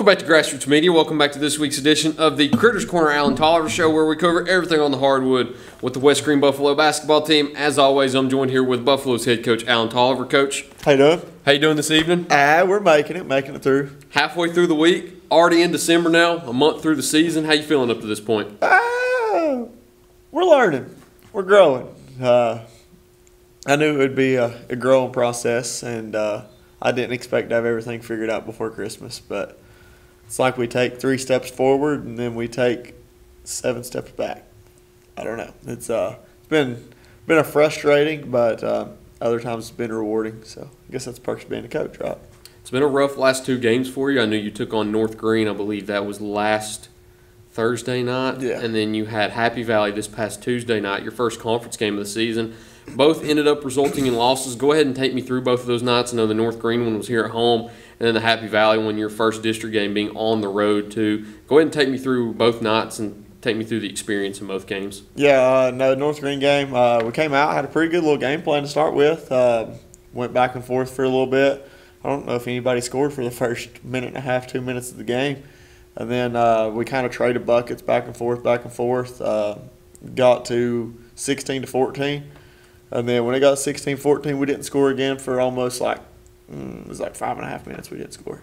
Welcome back to Grassroots Media. Welcome back to this week's edition of the Critters Corner Alan Tolliver Show, where we cover everything on the hardwood with the West Green Buffalo basketball team. As always, I'm joined here with Buffalo's head coach, Alan Tolliver. Coach, how you doing? How you doing this evening? We're making it through. Halfway through the week, already in December now, a month through the season. How you feeling up to this point? We're learning. We're growing. I knew it would be a growing process, and I didn't expect to have everything figured out before Christmas, but it's like we take 3 steps forward and then we take 7 steps back. I don't know. It's been a frustrating, but other times it's been rewarding. So I guess that's perks of being a coach, right? It's been a rough last 2 games for you. I knew you took on North Green. I believe that was last Thursday night. Yeah. And then you had Happy Valley this past Tuesday night, your first conference game of the season. Both ended up resulting in losses. Go ahead and take me through both of those nights. I know the North Green one was here at home, and then the Happy Valley one, your first district game, being on the road too. Go ahead and take me through both nights and take me through the experience in both games. Yeah, no, North Green game, we came out, had a pretty good little game plan to start with. Went back and forth for a little bit. I don't know if anybody scored for the first minute and a half, 2 minutes of the game. And then we kind of traded buckets back and forth. Got to 16-14. And then when it got 16-14, we didn't score again for almost it was like 5.5 minutes we didn't score.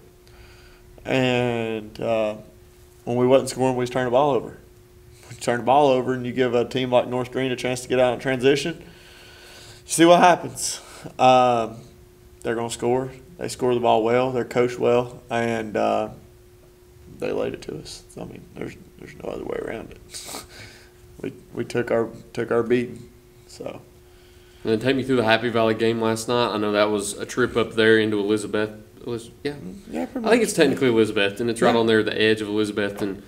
And when we wasn't scoring, we just turned the ball over. We turn the ball over and you give a team like North Green a chance to get out in transition, you see what happens. They're going to score. They score the ball well. They're coached well. And they laid it to us. So, I mean, there's no other way around it. We took our beating. So. And then take me through the Happy Valley game last night. I know that was a trip up there into Elizabeth. Yeah, I think it's technically Elizabeth, and it's right on there at the edge of Elizabeth and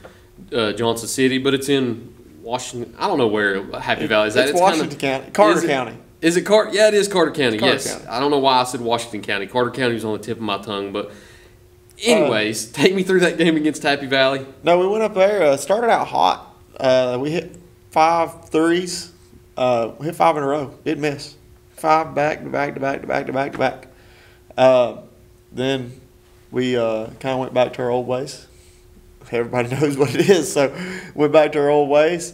Johnson City, but it's in Washington. I don't know where Happy Valley is at. It's Washington County. Carter County. Is it Carter? Yeah, it is Carter County. Carter County. I don't know why I said Washington County. Carter County was on the tip of my tongue, but anyways, take me through that game against Happy Valley. No, we went up there. Started out hot. We hit 5 threes. We hit 5 in a row. Didn't miss. 5 back to back. Then we kind of went back to our old ways. Everybody knows what it is, so went back to our old ways.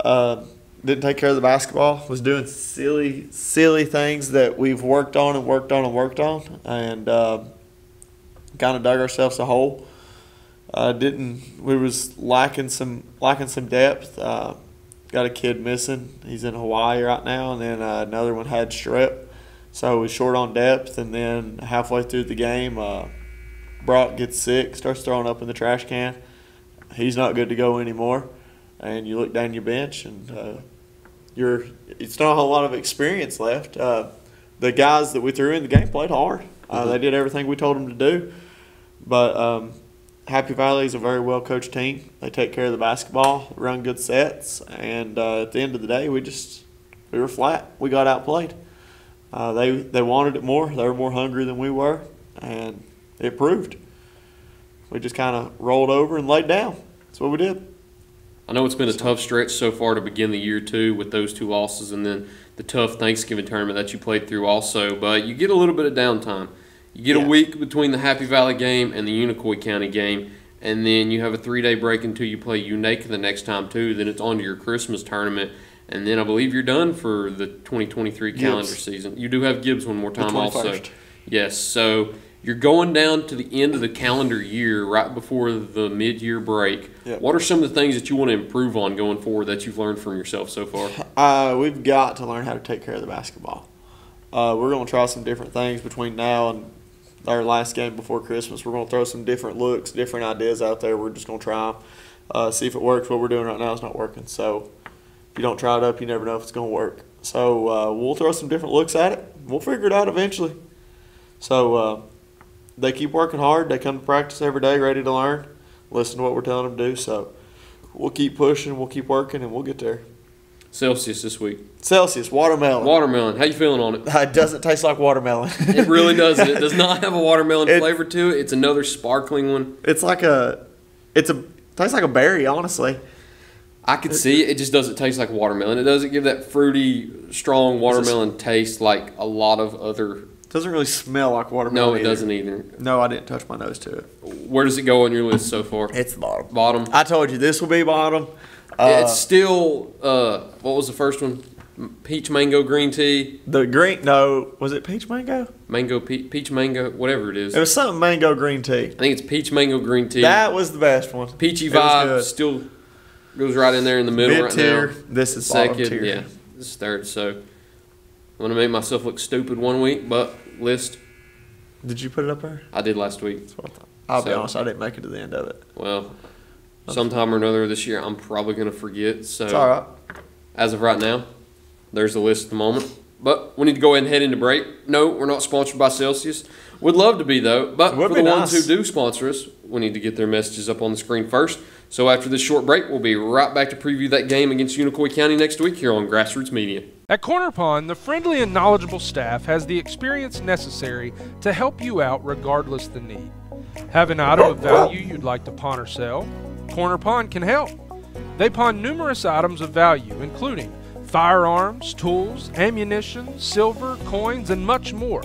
Didn't take care of the basketball. Was doing silly things that we've worked on, and kind of dug ourselves a hole. We was lacking some depth. Got a kid missing. He's in Hawaii right now, and then another one had strep. So we're short on depth, and then halfway through the game, Brock gets sick, starts throwing up in the trash can. He's not good to go anymore. And you look down your bench, and it's not a whole lot of experience left. The guys that we threw in the game played hard. They did everything we told them to do. But Happy Valley is a very well-coached team. They take care of the basketball, run good sets, and at the end of the day, we were flat. We got outplayed. They wanted it more. They were more hungry than we were, and it proved. We just kind of rolled over and laid down. That's what we did. I know it's been a tough stretch so far to begin the year, too, with those 2 losses and then the tough Thanksgiving tournament that you played through also. But you get a little bit of downtime. You get a week between the Happy Valley game and the Unicoi County game, and then you have a 3-day break until you play Unaka the next time, too. Then it's on to your Christmas tournament. And then I believe you're done for the 2023 calendar season. You do have Gibbs one more time also. Yes, so you're going down to the end of the calendar year right before the mid-year break. Yep. What are some of the things that you want to improve on going forward that you've learned from yourself so far? We've got to learn how to take care of the basketball. We're going to try some different things between now and our last game before Christmas. We're going to throw some different looks, different ideas out there. We're just going to try them, see if it works. What we're doing right now is not working. So if you don't try it up, you never know if it's going to work. So we'll throw some different looks at it. We'll figure it out eventually. So they keep working hard. They come to practice every day ready to learn, listen to what we're telling them to do. So we'll keep pushing, we'll keep working, and we'll get there. Celsius this week. Celsius, watermelon. Watermelon. How you feeling on it? It doesn't taste like watermelon. It really doesn't. It does not have a watermelon flavor to it. It's another sparkling one. It's like tastes like a berry, honestly. I could see it. It just doesn't taste like watermelon. It doesn't give that fruity, strong watermelon taste like a lot of other. It doesn't really smell like watermelon. No, it doesn't either. No, I didn't touch my nose to it. Where does it go on your list so far? It's the bottom. Bottom. I told you this will be bottom. It's still what was the first one? Peach mango green tea. The green, no, was it peach mango? Peach mango, whatever it is. It was something mango green tea. I think it's peach mango green tea. That was the best one. Peachy vibe still goes right in there in the middle right now. This is second, bottom tier. yeah. This is third. So I'm gonna make myself look stupid one week, but list. Did you put it up there? I did last week. That's what I thought. I'll be honest, I didn't make it to the end of it. Well, sometime or another this year, I'm probably gonna forget. So it's all right. As of right now, there's the list at the moment. But we need to go ahead and head into break. No, we're not sponsored by Celsius. Would love to be, though. But for the ones who do sponsor us, we need to get their messages up on the screen first. So after this short break, we'll be right back to preview that game against Unicoi County next week here on Grassroots Media. At Corner Pond, the friendly and knowledgeable staff has the experience necessary to help you out regardless the need. Have an item of value you'd like to pawn or sell? Corner Pond can help. They pawn numerous items of value, including firearms, tools, ammunition, silver, coins, and much more.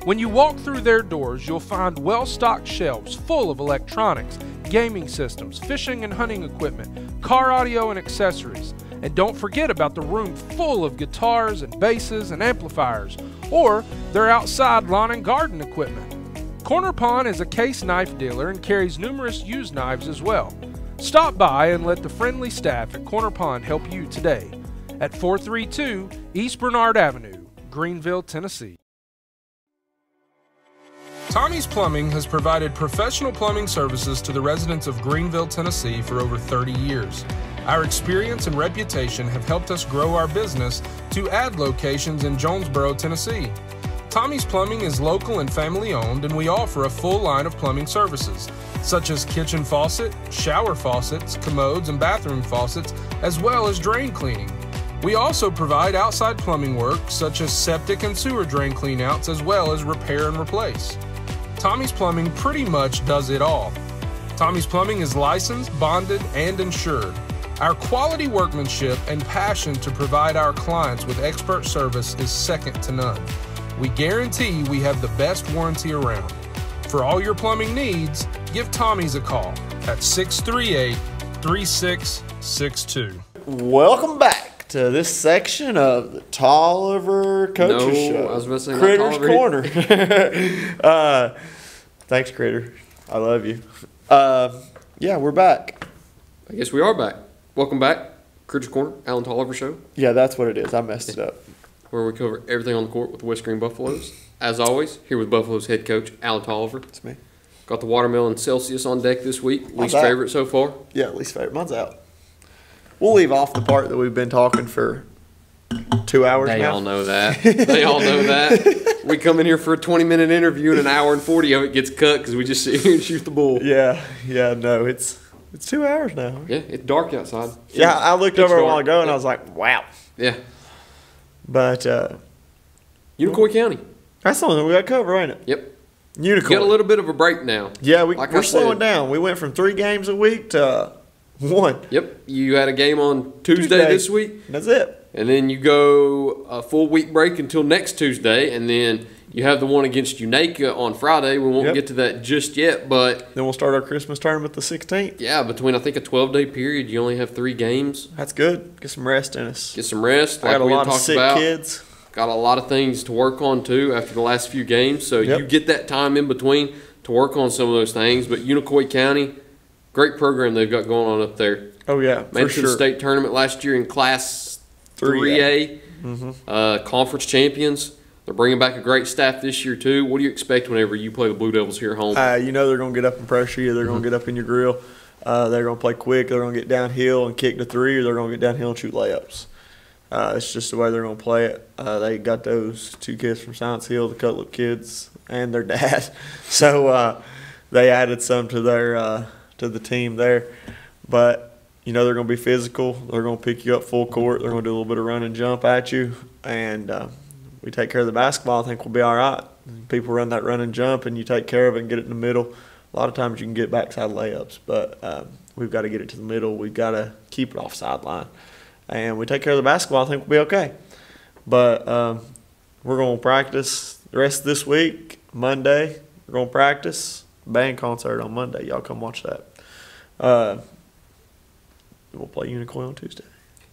When you walk through their doors, you'll find well-stocked shelves full of electronics, gaming systems, fishing and hunting equipment, car audio and accessories. And don't forget about the room full of guitars and basses and amplifiers, or their outside lawn and garden equipment. Corner Pond is a case knife dealer and carries numerous used knives as well. Stop by and let the friendly staff at Corner Pond help you today at 432 East Bernard Avenue, Greenville, Tennessee. Tommy's Plumbing has provided professional plumbing services to the residents of Greenville, Tennessee for over 30 years. Our experience and reputation have helped us grow our business to add locations in Jonesboro, Tennessee. Tommy's Plumbing is local and family owned, and we offer a full line of plumbing services, such as kitchen faucet, shower faucets, commodes, and bathroom faucets, as well as drain cleaning. We also provide outside plumbing work, such as septic and sewer drain cleanouts, as well as repair and replace. Tommy's Plumbing pretty much does it all. Tommy's Plumbing is licensed, bonded, and insured. Our quality workmanship and passion to provide our clients with expert service is second to none. We guarantee we have the best warranty around. For all your plumbing needs, give Tommy's a call at 638-3662. Welcome back to this section of the Tolliver Coaches Show. I was about to say Critter's Corner. Thanks, Critter. I love you. Yeah, we're back. I guess we are back. Welcome back, Critter's Corner, Alan Tolliver Show. Yeah, that's what it is. I messed it up. Where we cover everything on the court with the West Green Buffaloes. As always, here with Buffaloes head coach Alan Tolliver. It's me. Got the watermelon Celsius on deck this week. Least favorite so far? Yeah, least favorite. Mine's out. We'll leave off the part that we've been talking for 2 hours now. They all know that. They all know that. We come in here for a 20-minute interview and an hour and 40 of it gets cut because we just sit here and shoot the bull. Yeah, no, it's 2 hours now. Yeah, it's dark outside. Yeah, I looked over a while ago and I was like, wow. Yeah. But Unicoi County. That's the only thing we got covered, ain't it? Yep. Unicoi. Got a little bit of a break now. Yeah, we're slowing down. We went from 3 games a week to 1. Yep. You had a game on Tuesday this week. That's it. And then you go a full week break until next Tuesday, and then you have the one against Unaka on Friday. We won't get to that just yet, but then we'll start our Christmas tournament the 16th. Yeah, between I think a 12-day period, you only have 3 games. That's good. Get some rest in us. Get some rest. I got a lot of sick kids. Got a lot of things to work on too after the last few games, so you get that time in between to work on some of those things. But Unicoi County, great program they've got going on up there. Oh yeah, made it to the state tournament last year in Class 3A. Conference champions. They're bringing back a great staff this year too. What do you expect whenever you play the Blue Devils here at home? You know they're going to get up and pressure you. They're going to get up in your grill. They're going to play quick. They're going to get downhill and kick the 3, or they're going to get downhill and shoot layups. It's just the way they're going to play it. They got those 2 kids from Science Hill, the Cutlet kids, and their dad. So they added some to their to the team there. But you know they're going to be physical. They're going to pick you up full court. They're going to do a little bit of run and jump at you. And we take care of the basketball, I think we'll be all right. People run that run and jump, and you take care of it and get it in the middle. A lot of times you can get backside layups, but we've got to get it to the middle. We've got to keep it off sideline. And we take care of the basketball, I think we'll be okay. But we're going to practice the rest of this week. Monday, we're going to practice. band concert on Monday. Y'all come watch that. We'll play Unicoi on Tuesday.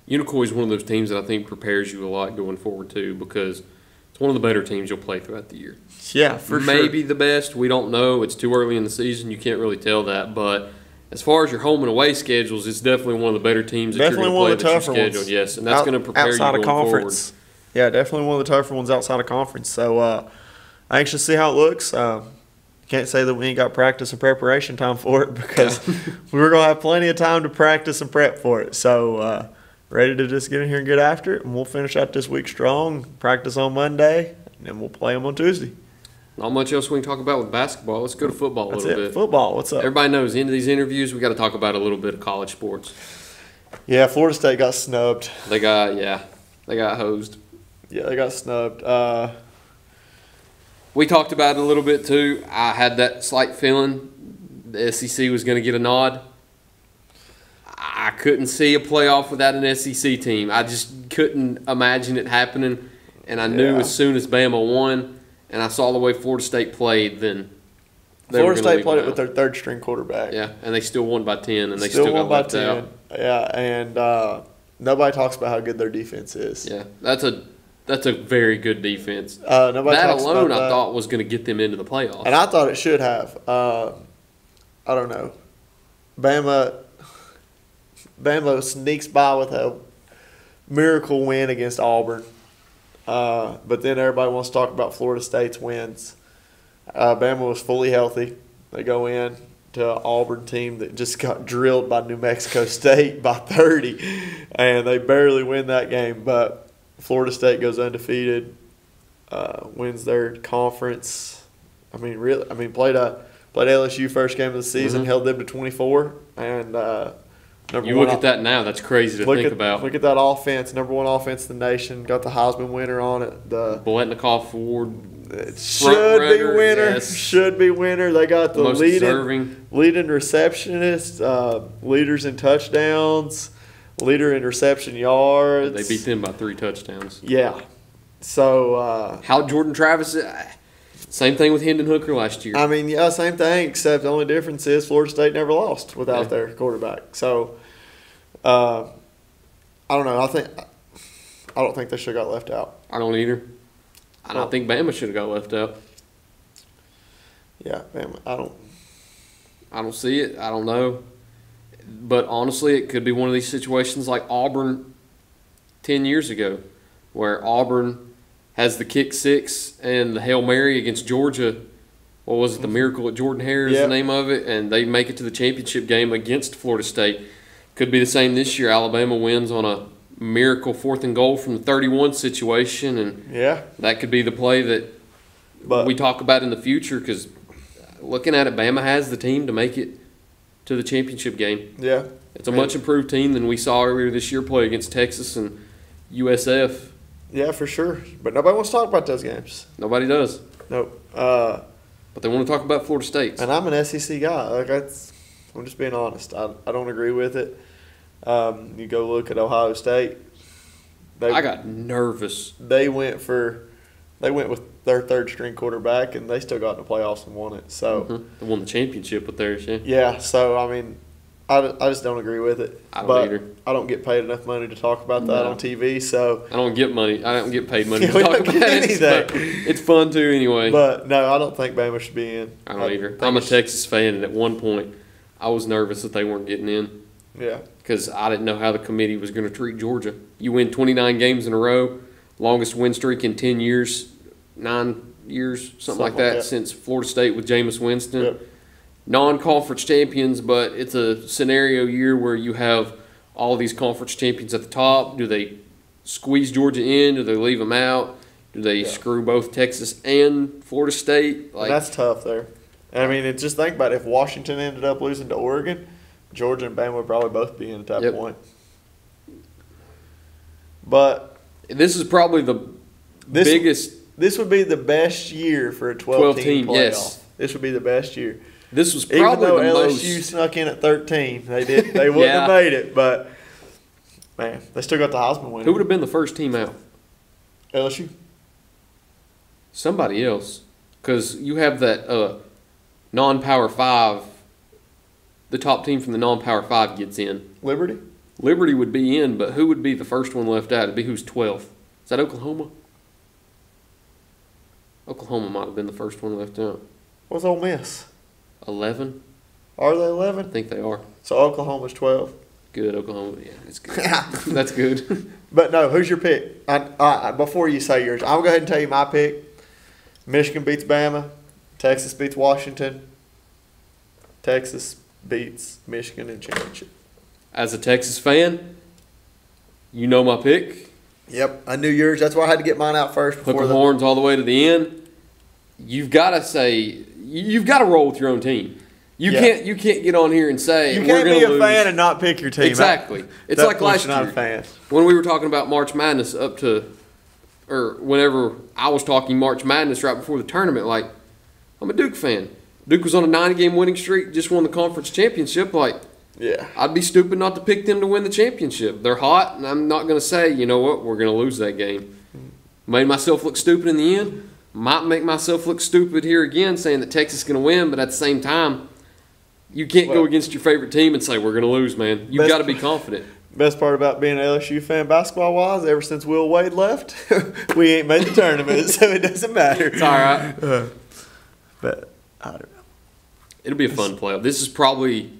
Unicoi is one of those teams that I think prepares you a lot going forward too, because it's one of the better teams you'll play throughout the year. Yeah, for sure. Maybe the best. We don't know. It's too early in the season. You can't really tell that. But as far as your home and away schedules, it's definitely one of the better teams that Definitely you're one going of to the play that tougher you're scheduled. ones. Yes, and that's going to prepare you outside going of conference. forward. Yeah, definitely one of the tougher ones outside of conference. So I anxious to see how it looks. Can't say that we ain't got practice and preparation time for it, because we're going to have plenty of time to practice and prep for it. So ready to just get in here and get after it, and we'll finish out this week strong, practice on Monday, and then we'll play them on Tuesday. Not much else we can talk about with basketball. Let's go to football a little bit. Football, what's up? Everybody knows, into these interviews, we got to talk about a little bit of college sports. Yeah, Florida State got snubbed. They got hosed. Yeah, they got snubbed. We talked about it a little bit too. I had that slight feeling the SEC was going to get a nod. I couldn't see a playoff without an SEC team. I just couldn't imagine it happening. And I knew as soon as Bama won and I saw the way Florida State played, then Florida State played it with their third-string quarterback. Yeah, and they still won by 10, and they still got left out. Yeah, and nobody talks about how good their defense is. Yeah, that's a very good defense. Nobody that talks alone, about that. I thought, was going to get them into the playoffs. And I thought it should have. I don't know. Bama sneaks by with a miracle win against Auburn. But then everybody wants to talk about Florida State's wins. Bama was fully healthy. They go in to an Auburn team that just got drilled by New Mexico State by 30, and they barely win that game. But Florida State goes undefeated, wins their conference. Played LSU first game of the season, held them to 24, and look at that now. That's crazy to think about. Look at that offense, number one offense in the nation. Got the Heisman winner on it. The Boletnikoff Award. Should be winner. Yes. Should be winner. They got the leading receptionist, leaders in touchdowns, leader in reception yards. They beat them by 3 touchdowns. Yeah. So how Jordan Travis? Same thing with Hendon Hooker last year. Same thing, except the only difference is Florida State never lost without their quarterback. So I don't know. I don't think they should have got left out. I don't either. I don't think Bama should have got left out. Yeah, Bama. I don't see it. I don't know. But honestly, it could be one of these situations like Auburn 10 years ago, where Auburn has the kick six and the Hail Mary against Georgia. What was it? The Miracle at Jordan-Hare is the name of it. And they make it to the championship game against Florida State. Could be the same this year. Alabama wins on a miracle 4th and goal from the 31 situation. And that could be the play that we talk about in the future, because looking at it, Bama has the team to make it to the championship game. Yeah. It's a much improved team than we saw earlier this year play against Texas and USF. Yeah, for sure. But nobody wants to talk about those games. Nobody does. Nope. But they want to talk about Florida State. And I'm an SEC guy. I'm just being honest. I don't agree with it. You go look at Ohio State. I got nervous. They went with their third-string quarterback, and they still got in the playoffs and won it. So They won the championship with theirs, yeah. Yeah, so, I just don't agree with it. I don't either. I don't get paid enough money to talk about that on TV, so. I don't get money. I don't get paid money to talk about it. It's fun too anyway. But, no, I don't think Bama should be in. I don't either. I'm a Texas fan, and at one point, I was nervous that they weren't getting in. Yeah. Because I didn't know how the committee was going to treat Georgia. You win 29 games in a row, longest win streak in 10 years, 9 years, something like that, since Florida State with Jameis Winston. Yep. Non-conference champions, but it's a scenario year where you have all these conference champions at the top. Do they squeeze Georgia in? Do they leave them out? Do they screw both Texas and Florida State? That's tough there. Just think about it. If Washington ended up losing to Oregon, Georgia and Bama would probably both be in at that point. But this is probably the biggest. This would be the best year for a 12-team playoff. Yes. This would be the best year. This was probably even though the LSU snuck in at 13, they wouldn't have made it. But man, they still got the Heisman winner. Who would have been the first team out? LSU. Somebody else, because you have that non-Power 5, the top team from the non-Power 5 gets in. Liberty? Liberty would be in, but who would be the first one left out? It'd be who's 12th. Is that Oklahoma? Oklahoma might have been the first one left out. What's Ole Miss? 11? Are they I 11? think they are. So Oklahoma's 12. Good, Oklahoma. Yeah, that's good. That's good. But no, who's your pick? Before you say yours, I'll go ahead and tell you my pick. Michigan beats Bama. Texas beats Washington. Texas beats Michigan in championship. As a Texas fan, you know my pick. Yep, I knew yours. That's why I had to get mine out first. Hook 'em horns all the way to the end. You've got to roll with your own team. You can't get on here and say You we're can't going be to a lose. fan and not pick your team. Exactly. It's like last not year a fan. when we were talking about March Madness or whenever I was talking March Madness right before the tournament. Like, I'm a Duke fan. Duke was on a 90-game winning streak, just won the conference championship. Like, Yeah. I'd be stupid not to pick them to win the championship. They're hot, and I'm not going to say, you know what, we're going to lose that game. Made myself look stupid in the end. Might make myself look stupid here again saying that Texas is going to win, but at the same time, you can't go against your favorite team and say we're going to lose, man. You've got to be confident. Best part about being an LSU fan basketball-wise, ever since Will Wade left, we ain't made the tournament, so it doesn't matter. It's all right. But I don't know. It'll be a fun playoff. This is probably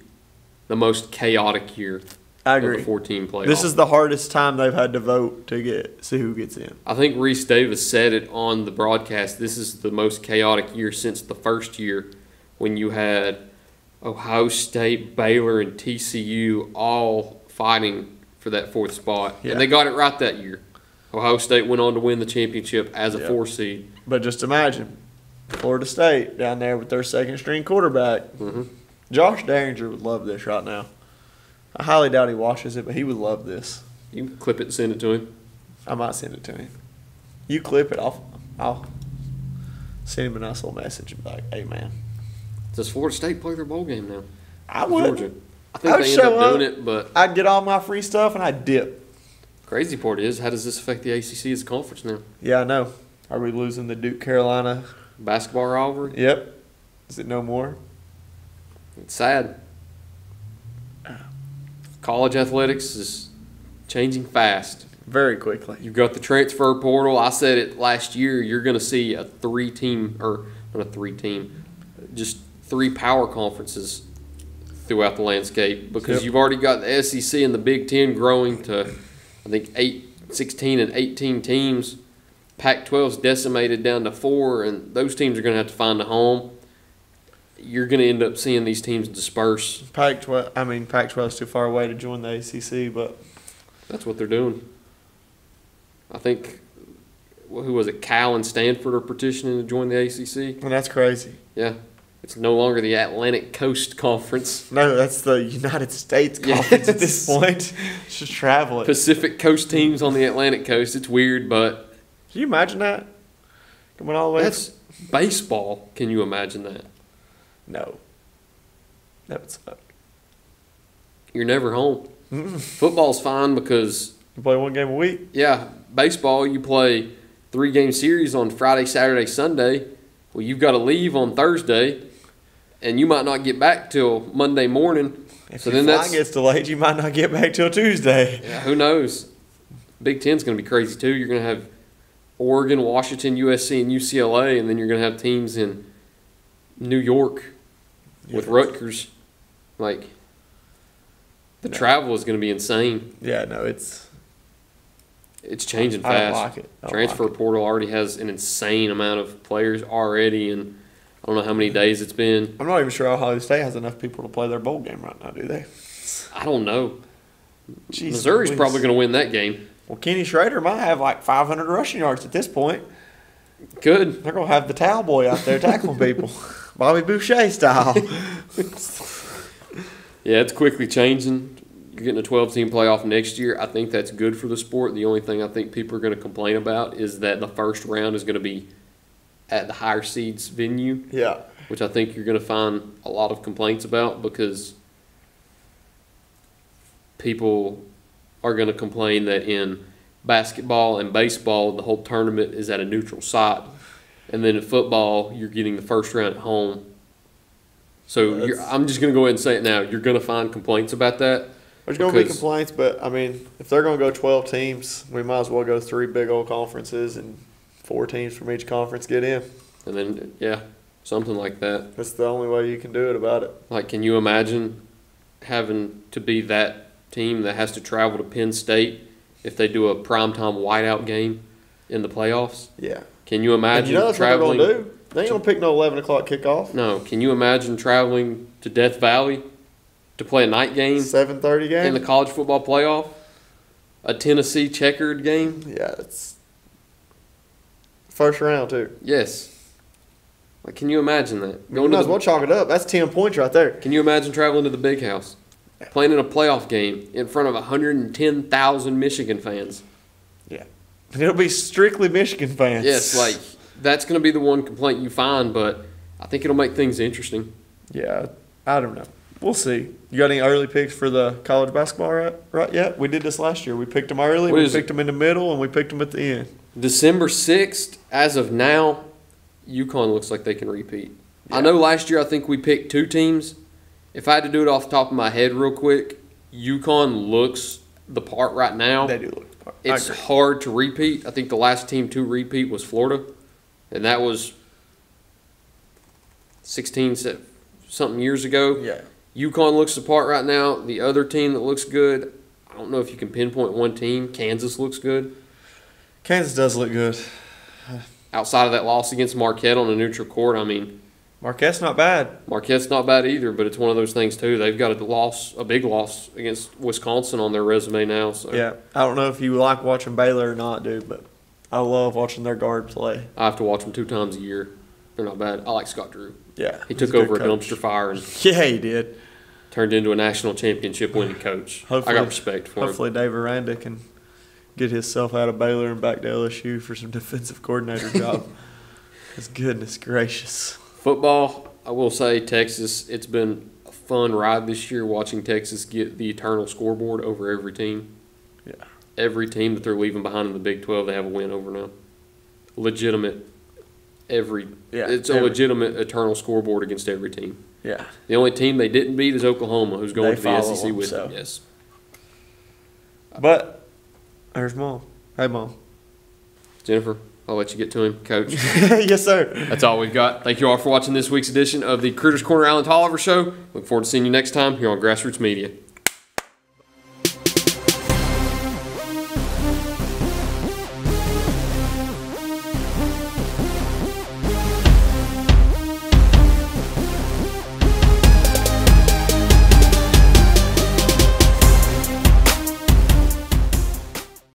the most chaotic year I of agree. the 14 playoff. This is the hardest time they've had to vote to see who gets in. I think Reese Davis said it on the broadcast. This is the most chaotic year since the first year when you had Ohio State, Baylor, and TCU all fighting for that fourth spot. Yeah. And they got it right that year. Ohio State went on to win the championship as a 4 seed. But just imagine Florida State down there with their second-string quarterback. Mm-hmm. Josh Derringer would love this right now. I highly doubt he watches it, but he would love this. You can clip it and send it to him. I might send it to him. You clip it, I'll send him a nice little message and be like, hey, man. Does Florida State play their bowl game now? I would. Georgia. I think I'd they end show up doing up. it, but I'd get all my free stuff and I'd dip. crazy part is, how does this affect the ACC as a conference now? Yeah, I know. Are we losing the Duke Carolina? Basketball rivalry? Yep. Is it no more? It's sad. College athletics is changing fast. Very quickly. You've got the transfer portal. I said it last year. You're going to see just 3 power conferences throughout the landscape because you've already got the SEC and the Big Ten growing to, I think, 16 and 18 teams. Pac-12's decimated down to 4, and those teams are going to have to find a home. You're going to end up seeing these teams disperse. Pac-12 is too far away to join the ACC, but That's what they're doing. I think, who was it, Cal and Stanford are petitioning to join the ACC. and that's crazy. Yeah. It's no longer the Atlantic Coast Conference. No, that's the United States Conference at this point. It's just traveling. Pacific Coast teams on the Atlantic Coast. It's weird, but Can you imagine that? Coming all the way. that's baseball. Can you imagine that? No. That would suck. You're never home. Football's fine because, You play one game a week. yeah, baseball, you play 3-game series on Friday, Saturday, Sunday. Well, you've got to leave on Thursday, and you might not get back till Monday morning. If So your then flight gets delayed, you might not get back till Tuesday. Yeah, who knows? Big Ten's going to be crazy too. You're going to have Oregon, Washington, USC, and UCLA, and then you're going to have teams in New York with Rutgers. Like, the travel is going to be insane. Yeah, no, it's changing I don't fast. like it. I don't Transfer like it. portal already has an insane amount of players already, and I don't know how many days it's been. I'm not even sure Ohio State has enough people to play their bowl game right now, do they? I don't know. Jeez Missouri's Louise. probably going to win that game. Well, Kenny Schrader might have like 500 rushing yards at this point. Good. They're going to have the towel boy out there tackling people. Bobby Boucher style. Yeah, it's quickly changing. You're getting a 12-team playoff next year. I think that's good for the sport. The only thing I think people are going to complain about is that the first round is going to be at the higher seeds venue, Yeah. which I think you're going to find a lot of complaints about because people are going to complain that in basketball and baseball, the whole tournament is at a neutral site. And then in football, you're getting the first round at home. So I'm just going to go ahead and say it now. You're going to find complaints about that. There's going to be complaints, but, I mean, if they're going to go 12 teams, we might as well go 3 big old conferences and 4 teams from each conference get in. And then, yeah, something like that. That's the only way you can do it about it. Like, can you imagine having to be that team that has to travel to Penn State if they do a primetime whiteout game in the playoffs? Yeah. Can you imagine and you know that's traveling? What they're going to do? They ain't going to pick no 11 o'clock kickoff. No. Can you imagine traveling to Death Valley to play a night game? 7:30 game? In the college football playoff? A Tennessee checkered game? Yeah, it's first round, too. Yes. Like, can you imagine that? You might as well chalk it up. That's 10 points right there. Can you imagine traveling to the Big House? Playing in a playoff game in front of 110,000 Michigan fans. Yeah. And it'll be strictly Michigan fans. Yes, like, that's going to be the one complaint you find, but I think it'll make things interesting. Yeah, I don't know. We'll see. You got any early picks for the college basketball right yet? We did this last year. We picked them early, we picked them in the middle, and we picked them at the end. December 6th, as of now, UConn looks like they can repeat. Yeah. I know last year I think we picked 2 teams. If I had to do it off the top of my head real quick, UConn looks the part right now. They do look the part. It's hard to repeat. I think the last team to repeat was Florida, and that was 16-something years ago. Yeah. UConn looks the part right now. The other team that looks good, I don't know if you can pinpoint one team. Kansas looks good. Kansas does look good. Outside of that loss against Marquette on a neutral court, I mean, Marquette's not bad. Marquette's not bad either, but it's one of those things too. They've got a big loss against Wisconsin on their resume now. So yeah, I don't know if you like watching Baylor or not, dude, but I love watching their guard play. I have to watch them 2 times a year. They're not bad. I like Scott Drew. Yeah, he took over a dumpster fire and yeah, he did. Turned into a national championship winning coach. I got respect for him. Hopefully, Dave Aranda can get himself out of Baylor and back to LSU for some defensive coordinator job. Goodness gracious. Football, I will say Texas, it's been a fun ride this year watching Texas get the eternal scoreboard over every team. Yeah. Every team that they're leaving behind in the Big 12, they have a win over now. Legitimate. It's a legitimate eternal scoreboard against every team. Yeah. The only team they didn't beat is Oklahoma, who's going to the SEC with them. Yes. But there's Mom. Hey, Mom. Jennifer, I'll let you get to him, Coach. Yes, sir. That's all we've got. Thank you all for watching this week's edition of the Critters Corner Alan Tolliver Show. Look forward to seeing you next time here on Grassroots Media.